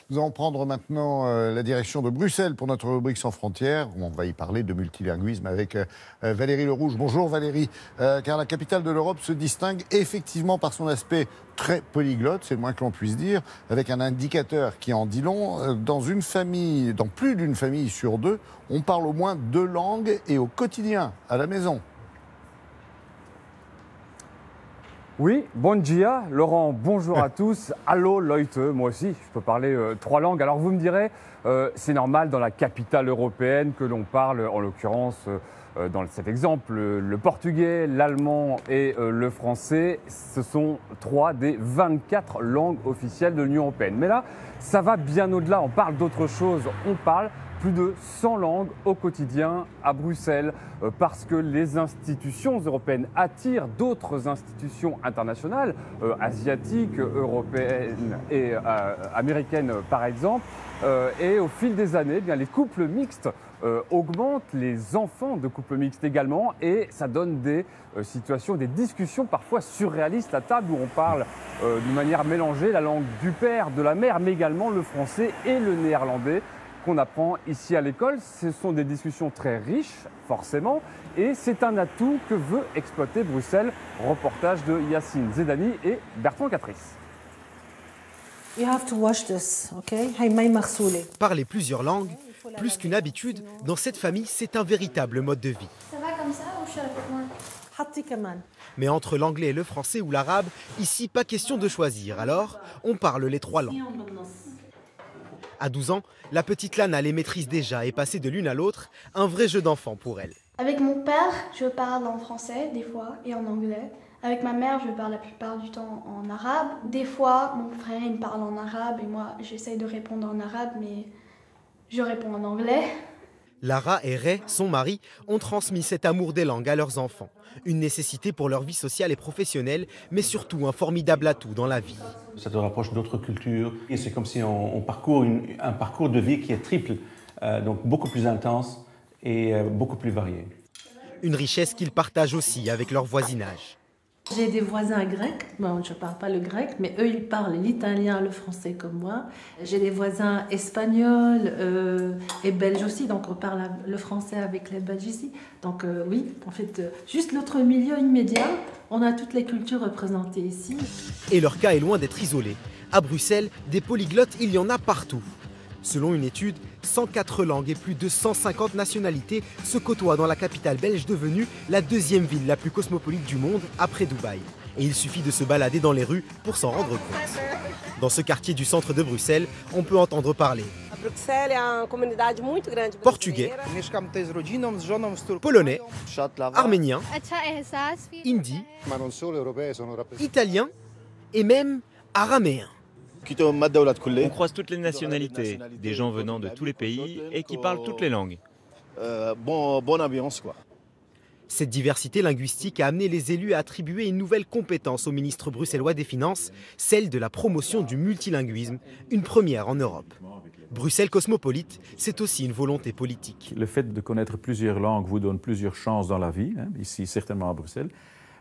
Nous allons prendre maintenant la direction de Bruxelles pour notre rubrique Sans frontières. On va y parler de multilinguisme avec Valérie Lerouge. Bonjour Valérie, car la capitale de l'Europe se distingue effectivement par son aspect très polyglotte, c'est le moins que l'on puisse dire, avec un indicateur qui en dit long. Dans une famille, dans plus d'une famille sur deux, on parle au moins 2 langues et au quotidien, à la maison. Oui, bon dia, Laurent, bonjour à tous. Allô, Leute, moi aussi, je peux parler 3 langues. Alors vous me direz, c'est normal dans la capitale européenne que l'on parle, en l'occurrence, dans cet exemple, le portugais, l'allemand et le français. Ce sont 3 des 24 langues officielles de l'Union européenne. Mais là, ça va bien au-delà, on parle d'autre chose. On parle plus de 100 langues au quotidien à Bruxelles parce que les institutions européennes attirent d'autres institutions internationales, asiatiques, européennes et américaines par exemple. Et au fil des années, eh bien, les couples mixtes augmentent, les enfants de couples mixtes également, et ça donne des situations, des discussions parfois surréalistes à table où on parle de manière mélangée la langue du père, de la mère, mais également le français et le néerlandais qu'on apprend ici à l'école. Ce sont des discussions très riches, forcément, et c'est un atout que veut exploiter Bruxelles. Reportage de Yacine Zedani et Bertrand Catrice. Parler plusieurs langues, plus qu'une habitude, dans cette famille, c'est un véritable mode de vie. Ça va comme ça ou je répète moins? Mais entre l'anglais et le français ou l'arabe, ici, pas question de choisir. Alors, on parle les 3 langues. À 12 ans, la petite Lana les maîtrise déjà et passer de l'une à l'autre, un vrai jeu d'enfant pour elle. Avec mon père, je parle en français des fois et en anglais. Avec ma mère, je parle la plupart du temps en arabe. Des fois, mon frère il me parle en arabe et moi j'essaye de répondre en arabe, mais je réponds en anglais. Lara et Ray, son mari, ont transmis cet amour des langues à leurs enfants. Une nécessité pour leur vie sociale et professionnelle, mais surtout un formidable atout dans la vie. Ça te rapproche d'autres cultures et c'est comme si on parcourt un parcours de vie qui est triple, donc beaucoup plus intense et beaucoup plus varié. Une richesse qu'ils partagent aussi avec leur voisinage. J'ai des voisins grecs, bon, je ne parle pas le grec, mais eux ils parlent l'italien, le français comme moi. J'ai des voisins espagnols et belges aussi, donc on parle le français avec les Belges ici. Donc oui, en fait, juste notre milieu immédiat, on a toutes les cultures représentées ici. Et leur cas est loin d'être isolé. À Bruxelles, des polyglottes, il y en a partout. Selon une étude, 104 langues et plus de 150 nationalités se côtoient dans la capitale belge devenue la 2e ville la plus cosmopolite du monde après Dubaï. Et il suffit de se balader dans les rues pour s'en rendre compte. Dans ce quartier du centre de Bruxelles, on peut entendre parler portugais, polonais, arménien, hindi, italien et même araméen. On croise toutes les nationalités, des gens venant de tous les pays et qui parlent toutes les langues. Bonne ambiance, quoi. Cette diversité linguistique a amené les élus à attribuer une nouvelle compétence au ministre bruxellois des Finances, celle de la promotion du multilinguisme, une première en Europe. Bruxelles cosmopolite, c'est aussi une volonté politique. Le fait de connaître plusieurs langues vous donne plusieurs chances dans la vie, ici certainement à Bruxelles,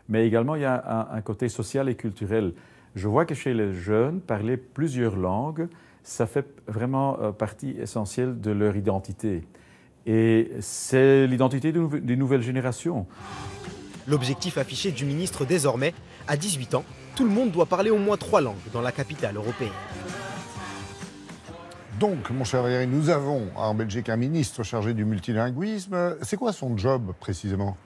mais également il y a un côté social et culturel. Je vois que chez les jeunes, parler plusieurs langues, ça fait vraiment partie essentielle de leur identité. Et c'est l'identité des nouvelles générations. L'objectif affiché du ministre désormais, à 18 ans, tout le monde doit parler au moins 3 langues dans la capitale européenne. Donc, mon cher Valérie, nous avons en Belgique un ministre chargé du multilinguisme. C'est quoi son job précisément ?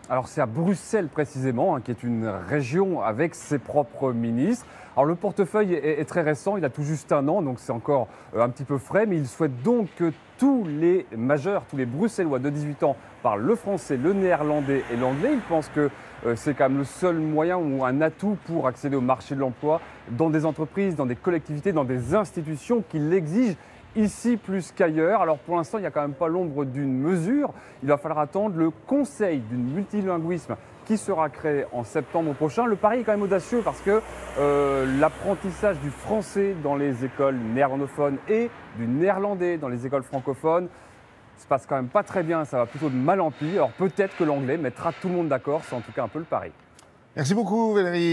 Alors c'est à Bruxelles précisément, qui est une région avec ses propres ministres. Alors le portefeuille est très récent, il a tout juste 1 an, donc c'est encore un petit peu frais, mais il souhaite donc que tous les majeurs, tous les Bruxellois de 18 ans parlent le français, le néerlandais et l'anglais. Il pense que c'est quand même le seul moyen ou un atout pour accéder au marché de l'emploi dans des entreprises, dans des collectivités, dans des institutions qui l'exigent. Ici plus qu'ailleurs. Alors pour l'instant, il n'y a quand même pas l'ombre d'une mesure. Il va falloir attendre le conseil du multilinguisme qui sera créé en septembre prochain. Le pari est quand même audacieux parce que l'apprentissage du français dans les écoles néerlandophones et du néerlandais dans les écoles francophones se passe quand même pas très bien. Ça va plutôt de mal en pis. Alors peut-être que l'anglais mettra tout le monde d'accord. C'est en tout cas un peu le pari. Merci beaucoup Valérie.